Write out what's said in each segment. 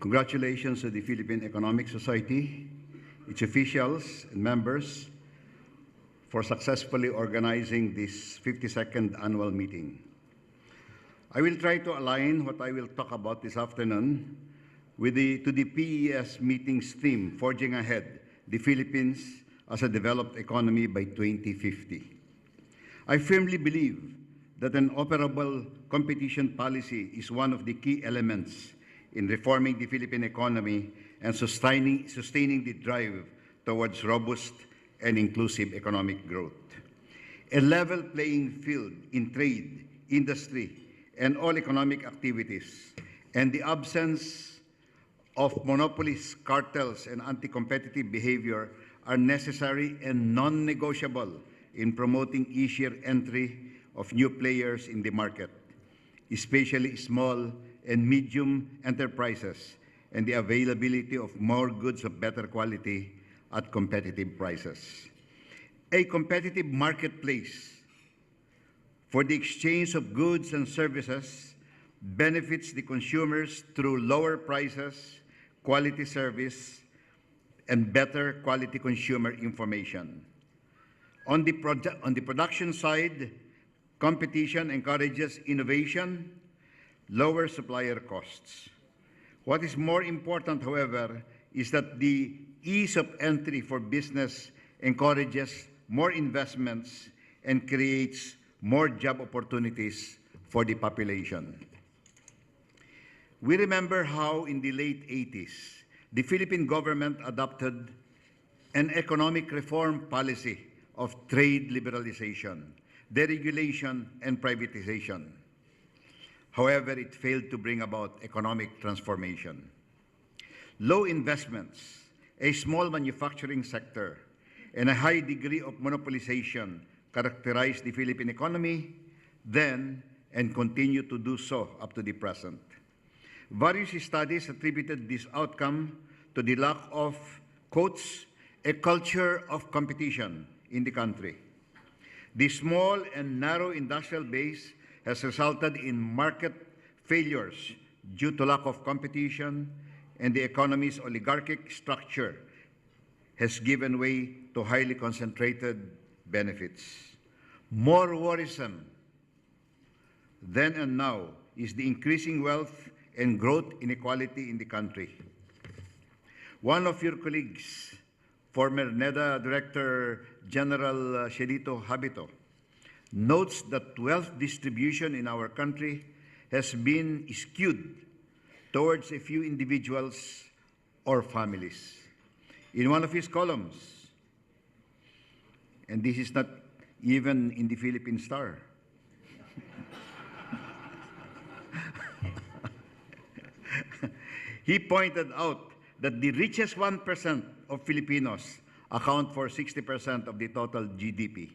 Congratulations to the Philippine Economic Society, its officials and members for successfully organizing this 52nd annual meeting. I will try to align what I will talk about this afternoon to the PES meeting's theme, Forging Ahead, the Philippines as a Developed Economy by 2050. I firmly believe that an operable competition policy is one of the key elements in reforming the Philippine economy and sustaining the drive towards robust and inclusive economic growth. A level playing field in trade, industry, and all economic activities, and the absence of monopolies, cartels, and anti-competitive behavior are necessary and non-negotiable in promoting easier entry of new players in the market, especially small and medium enterprises, and the availability of more goods of better quality at competitive prices. A competitive marketplace for the exchange of goods and services benefits the consumers through lower prices, quality service, and better quality consumer information. On the production side, competition encourages innovation, lower supplier costs. What is more important, however, is that the ease of entry for business encourages more investments and creates more job opportunities for the population. We remember how in the late 80s, the Philippine government adopted an economic reform policy of trade liberalization, deregulation, and privatization. However, it failed to bring about economic transformation. Low investments, a small manufacturing sector, and a high degree of monopolization characterized the Philippine economy then and continue to do so up to the present. Various studies attributed this outcome to the lack of, quotes, a culture of competition in the country. The small and narrow industrial base has resulted in market failures due to lack of competition, and the economy's oligarchic structure has given way to highly concentrated benefits. More worrisome then and now is the increasing wealth and growth inequality in the country. One of your colleagues, former NEDA Director General Shelito Habito, notes that wealth distribution in our country has been skewed towards a few individuals or families. In one of his columns, and this is not even in the Philippine Star, he pointed out that the richest 1% of Filipinos account for 60% of the total GDP.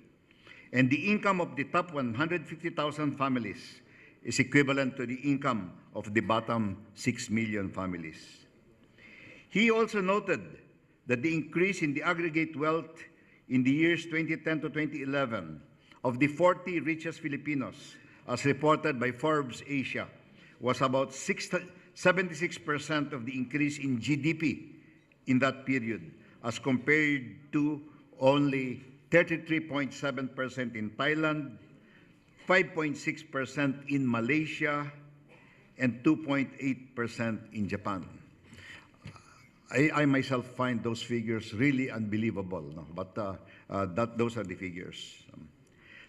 And the income of the top 150,000 families is equivalent to the income of the bottom 6 million families. He also noted that the increase in the aggregate wealth in the years 2010 to 2011 of the 40 richest Filipinos, as reported by Forbes Asia, was about 76% of the increase in GDP in that period, as compared to only 33.7% in Thailand, 5.6% in Malaysia, and 2.8% in Japan. I myself find those figures really unbelievable, no? But those are the figures.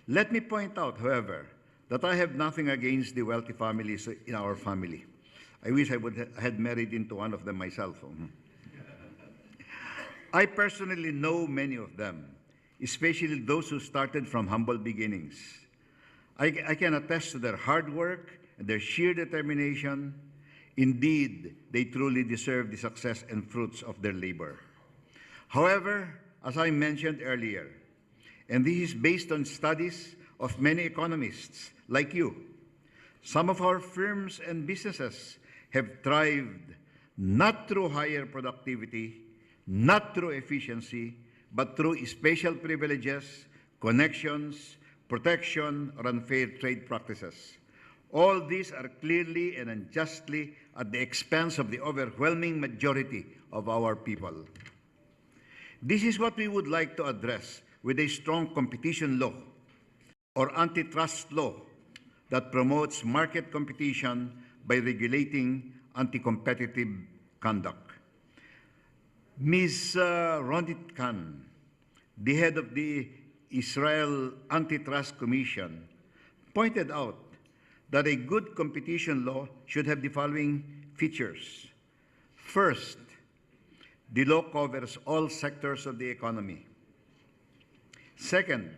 Let me point out, however, that I have nothing against the wealthy families in our family. I wish I would had married into one of them myself. I personally know many of them, especially those who started from humble beginnings. I can attest to their hard work and their sheer determination. Indeed, they truly deserve the success and fruits of their labor. However, as I mentioned earlier, and this is based on studies of many economists like you, some of our firms and businesses have thrived not through higher productivity, not through efficiency, but through special privileges, connections, protection, or unfair trade practices. All these are clearly and unjustly at the expense of the overwhelming majority of our people. This is what we would like to address with a strong competition law or antitrust law that promotes market competition by regulating anti-competitive conduct. Ms. Ronit Khan, the head of the Israel Antitrust Commission, pointed out that a good competition law should have the following features. First, the law covers all sectors of the economy. Second,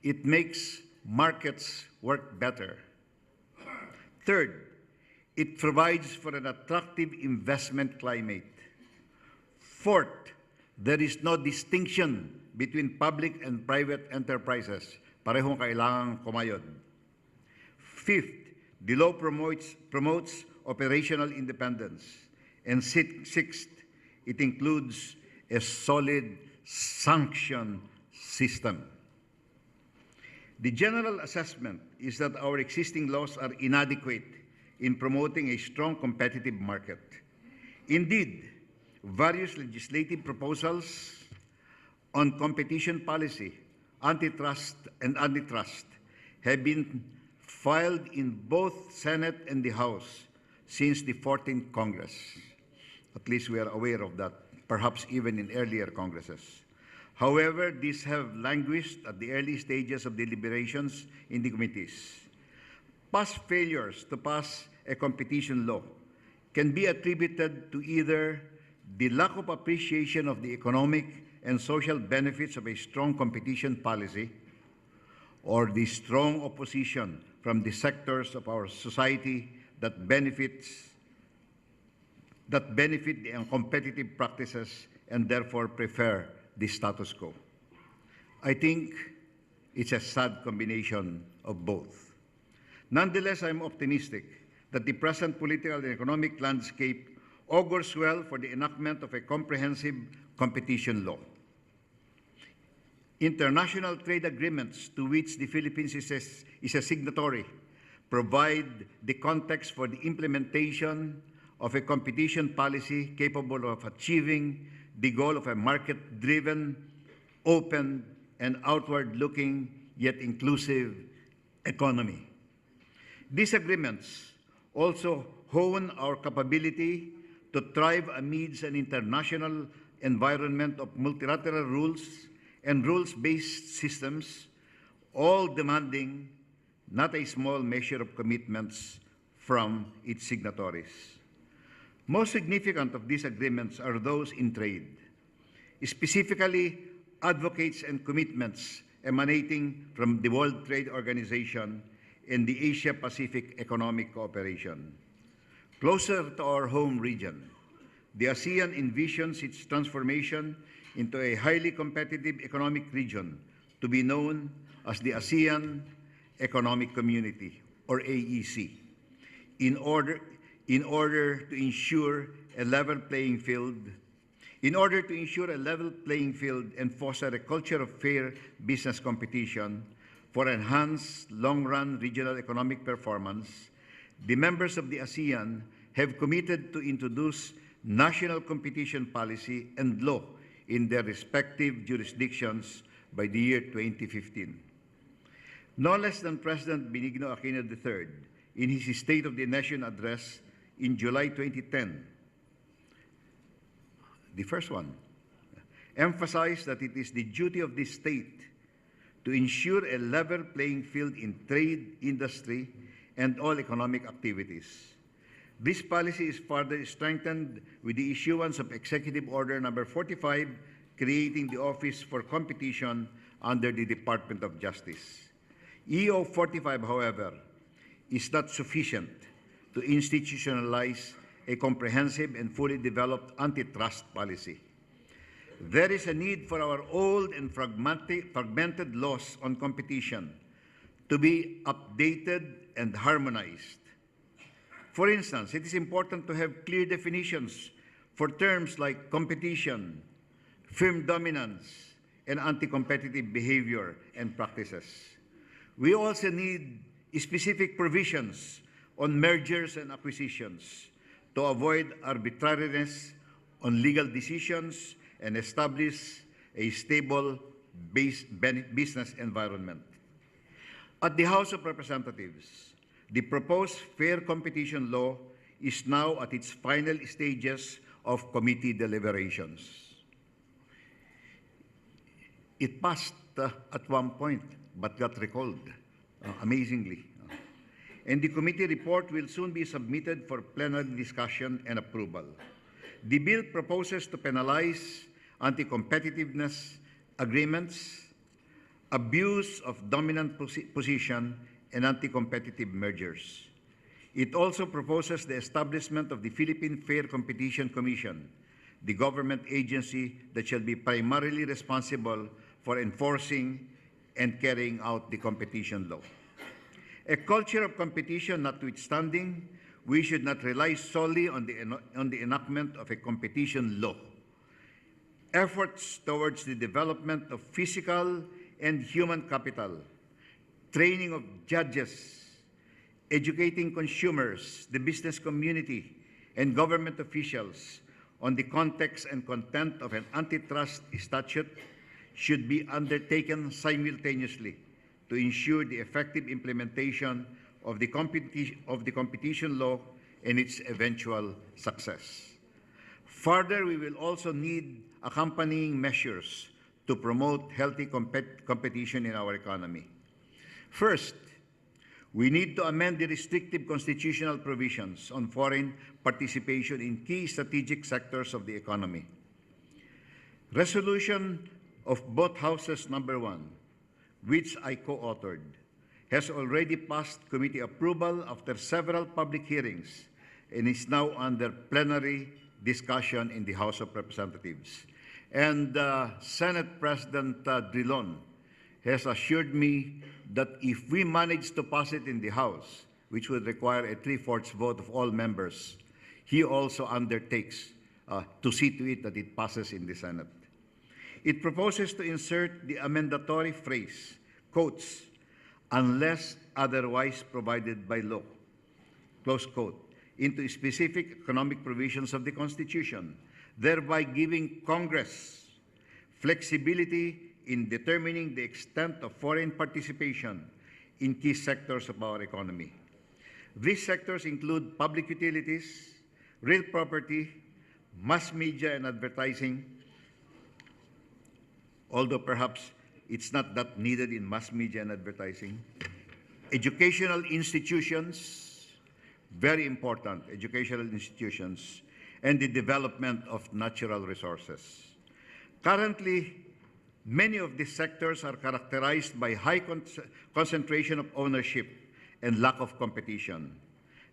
it makes markets work better. Third, it provides for an attractive investment climate. Fourth, there is no distinction between public and private enterprises. Parehong kailangang kumayod. Fifth, the law promotes operational independence. And sixth, it includes a solid sanction system. The general assessment is that our existing laws are inadequate in promoting a strong competitive market. Indeed, various legislative proposals on competition policy, antitrust, have been filed in both Senate and the House since the 14th Congress. At least we are aware of that, perhaps even in earlier Congresses. However, these have languished at the early stages of deliberations in the committees. Past failures to pass a competition law can be attributed to either the lack of appreciation of the economic and social benefits of a strong competition policy, or the strong opposition from the sectors of our society that benefit the uncompetitive practices and therefore prefer the status quo. I think it's a sad combination of both. Nonetheless, I'm optimistic that the present political and economic landscape augurs well for the enactment of a comprehensive competition law. International trade agreements to which the Philippines is a signatory provide the context for the implementation of a competition policy capable of achieving the goal of a market-driven, open, and outward-looking yet inclusive economy. These agreements also hone our capability to thrive amidst an international environment of multilateral rules and rules-based systems, all demanding not a small measure of commitments from its signatories. Most significant of these agreements are those in trade, specifically advocates and commitments emanating from the World Trade Organization and the Asia-Pacific Economic Cooperation. Closer to our home region, the ASEAN envisions its transformation into a highly competitive economic region to be known as the ASEAN Economic Community, or AEC, in order to ensure a level playing field and foster a culture of fair business competition for enhanced long-run regional economic performance. The members of the ASEAN have committed to introduce national competition policy and law in their respective jurisdictions by the year 2015. No less than President Benigno Aquino III, in his State of the Nation address in July 2010, the first one, emphasized that it is the duty of the state to ensure a level playing field in trade, industry, and all economic activities. This policy is further strengthened with the issuance of Executive Order Number 45, creating the Office for Competition under the Department of Justice. EO 45, however, is not sufficient to institutionalize a comprehensive and fully developed antitrust policy. There is a need for our old and fragmented laws on competition to be updated and harmonized. For instance, it is important to have clear definitions for terms like competition, firm dominance, and anti-competitive behavior and practices. We also need specific provisions on mergers and acquisitions to avoid arbitrariness on legal decisions and establish a stable business environment. At the House of Representatives, the proposed fair competition law is now at its final stages of committee deliberations. It passed at one point, but got recalled, amazingly. And the committee report will soon be submitted for plenary discussion and approval. The bill proposes to penalize anti-competitiveness agreements, abuse of dominant position, and anti-competitive mergers. It also proposes the establishment of the Philippine Fair Competition Commission, the government agency that shall be primarily responsible for enforcing and carrying out the competition law. A culture of competition notwithstanding, we should not rely solely on the enactment of a competition law. Efforts towards the development of physical and human capital, training of judges, educating consumers, the business community, and government officials on the context and content of an antitrust statute should be undertaken simultaneously to ensure the effective implementation of the competition law and its eventual success. Further, we will also need accompanying measures to promote healthy competition in our economy. First, we need to amend the restrictive constitutional provisions on foreign participation in key strategic sectors of the economy. Resolution of both Houses number 1, which I co-authored, has already passed committee approval after several public hearings and is now under plenary discussion in the House of Representatives. And Senate President Drilon has assured me that if we manage to pass it in the House, which would require a 3/4 vote of all members, he also undertakes to see to it that it passes in the Senate. It proposes to insert the amendatory phrase, quotes, unless otherwise provided by law, close quote, into specific economic provisions of the Constitution, thereby giving Congress flexibility in determining the extent of foreign participation in key sectors of our economy. These sectors include public utilities, real property, mass media and advertising, although perhaps it's not that needed in mass media and advertising, educational institutions, very important, educational institutions, and the development of natural resources. Currently, many of these sectors are characterized by high concentration of ownership and lack of competition.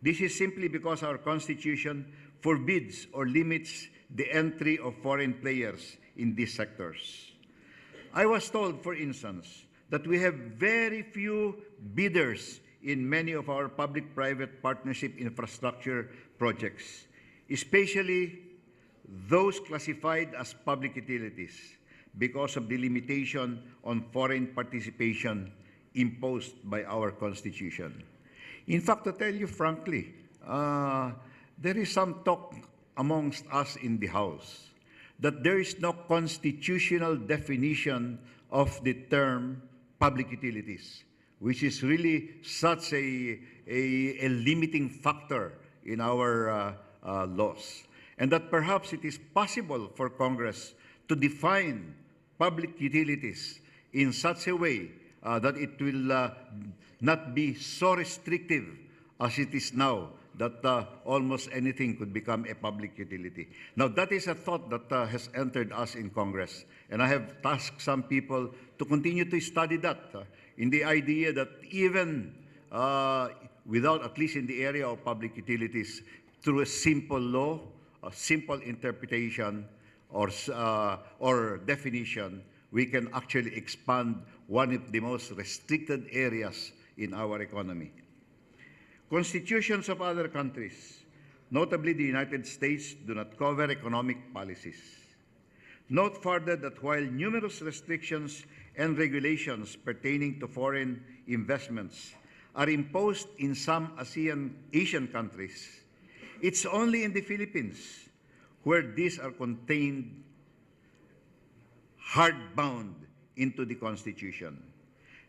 This is simply because our Constitution forbids or limits the entry of foreign players in these sectors. I was told, for instance, that we have very few bidders in many of our public-private partnership infrastructure projects, especially those classified as public utilities, because of the limitation on foreign participation imposed by our Constitution. In fact, to tell you frankly, there is some talk amongst us in the House that there is no constitutional definition of the term public utilities, which is really such a limiting factor in our laws, and that perhaps it is possible for Congress to define public utilities in such a way that it will not be so restrictive as it is now, that almost anything could become a public utility. Now, that is a thought that has entered us in Congress, and I have tasked some people to continue to study that in the idea that even without, at least in the area of public utilities, through a simple law, a simple interpretation, or definition, we can actually expand one of the most restricted areas in our economy. Constitutions of other countries, notably the United States, do not cover economic policies. Note further that while numerous restrictions and regulations pertaining to foreign investments are imposed in some Asian countries, it's only in the Philippines where these are contained hard-bound into the Constitution.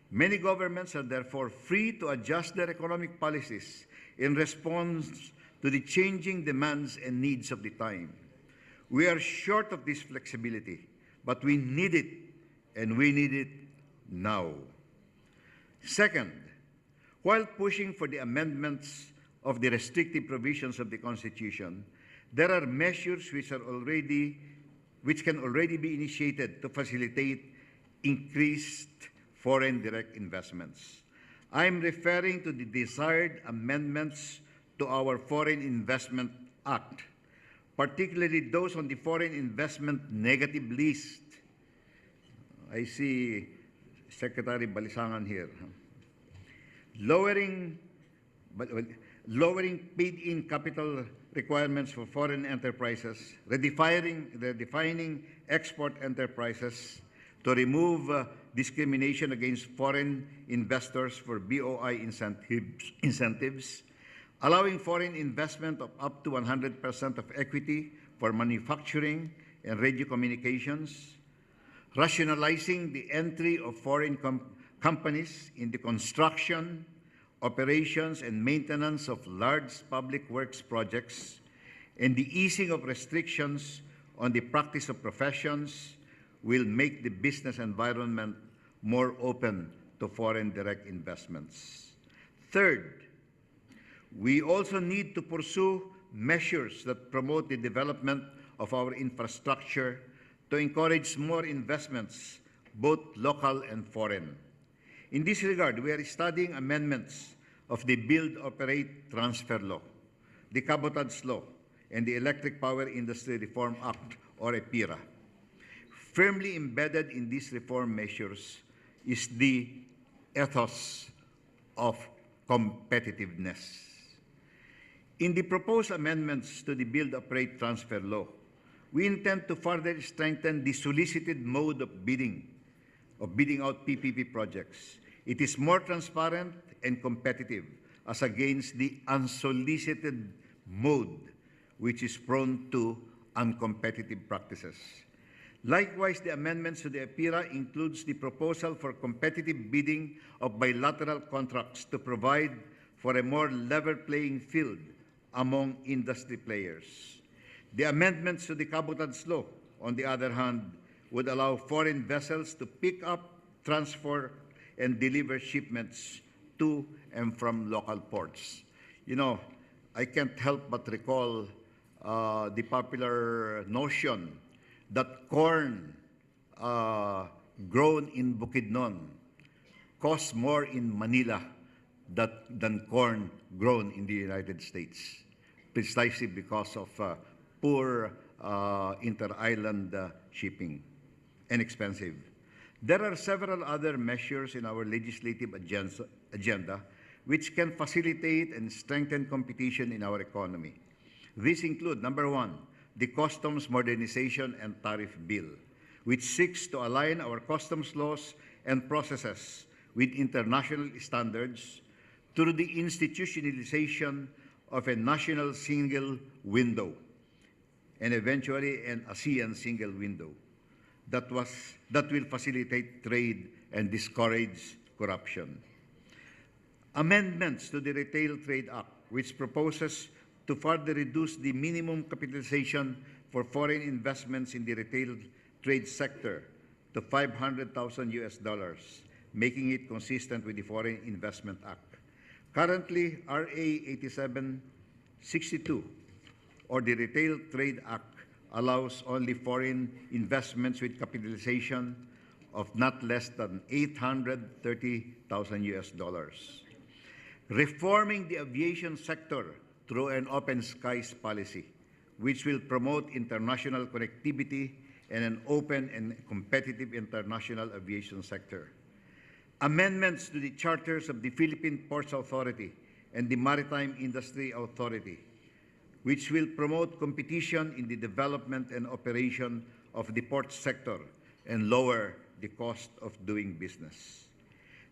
Many governments are therefore free to adjust their economic policies in response to the changing demands and needs of the time. We are short of this flexibility, but we need it, and we need it now. Second, while pushing for the amendments of the restrictive provisions of the Constitution, there are measures which can already be initiated to facilitate increased foreign direct investments. I am referring to the desired amendments to our Foreign Investment Act, particularly those on the foreign investment negative list. I see Secretary Balisangan here. Lowering paid-in capital requirements for foreign enterprises, redefining export enterprises to remove discrimination against foreign investors for BOI incentives, allowing foreign investment of up to 100% of equity for manufacturing and radio communications, rationalizing the entry of foreign companies in the construction, operations, and maintenance of large public works projects, and the easing of restrictions on the practice of professions will make the business environment more open to foreign direct investments. Third, we also need to pursue measures that promote the development of our infrastructure to encourage more investments, both local and foreign. In this regard, we are studying amendments of the Build, Operate, Transfer Law, the Cabotage Law, and the Electric Power Industry Reform Act, or EPIRA. Firmly embedded in these reform measures is the ethos of competitiveness. In the proposed amendments to the Build, Operate, Transfer Law, we intend to further strengthen the solicited mode of bidding out PPP projects. It is more transparent and competitive as against the unsolicited mode, which is prone to uncompetitive practices. Likewise, the amendments to the EPIRA includes the proposal for competitive bidding of bilateral contracts to provide for a more level playing field among industry players. The amendments to the Cabotage Law, on the other hand, would allow foreign vessels to pick up, transfer, and deliver shipments to and from local ports. You know, I can't help but recall the popular notion that corn grown in Bukidnon costs more in Manila than corn grown in the United States, precisely because of poor inter-island shipping and expensive. There are several other measures in our legislative agenda which can facilitate and strengthen competition in our economy. These include, number one, the Customs Modernization and Tariff Bill, which seeks to align our customs laws and processes with international standards through the institutionalization of a national single window and eventually an ASEAN single window that will facilitate trade and discourage corruption. Amendments to the Retail Trade Act, which proposes to further reduce the minimum capitalization for foreign investments in the retail trade sector to $500,000, making it consistent with the Foreign Investment Act. Currently, RA 8762, or the Retail Trade Act, allows only foreign investments with capitalization of not less than $830,000. Reforming the aviation sector through an open skies policy, which will promote international connectivity and an open and competitive international aviation sector. Amendments to the charters of the Philippine Ports Authority and the Maritime Industry Authority, which will promote competition in the development and operation of the port sector and lower the cost of doing business.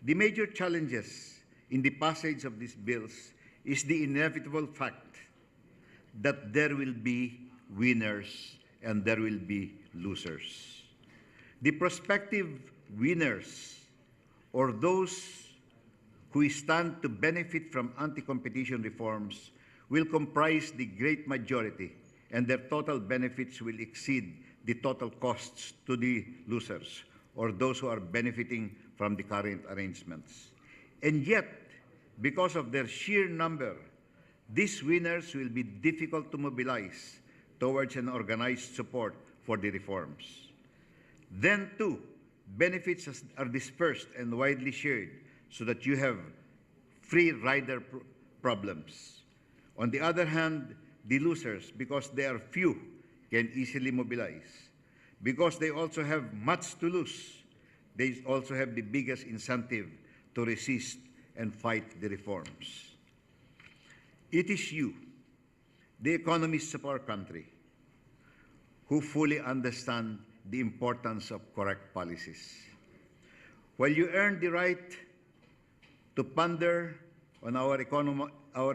The major challenges in the passage of these bills is the inevitable fact that there will be winners and there will be losers. The prospective winners, or those who stand to benefit from anti-competition reforms, will comprise the great majority, and their total benefits will exceed the total costs to the losers, or those who are benefiting from the current arrangements. And yet, because of their sheer number, these winners will be difficult to mobilize towards an organized support for the reforms. Then, too, benefits are dispersed and widely shared so that you have free rider problems. On the other hand, the losers, because they are few, can easily mobilize. Because they also have much to lose, they also have the biggest incentive to resist and fight the reforms. It is you, the economists of our country, who fully understand the importance of correct policies. While you earn the right to ponder on our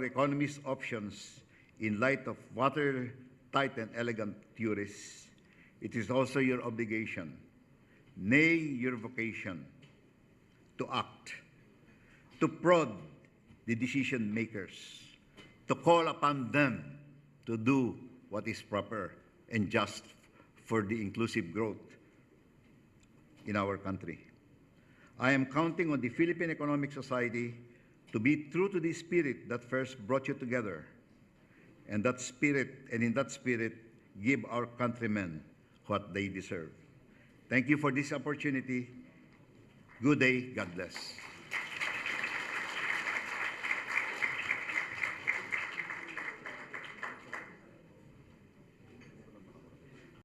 economy's options in light of watertight and elegant theories, it is also your obligation, nay, your vocation, to act, to prod the decision makers, to call upon them to do what is proper and just for the inclusive growth in our country. I am counting on the Philippine Economic Society to be true to the spirit that first brought you together, and in that spirit, give our countrymen what they deserve. Thank you for this opportunity. Good day. God bless.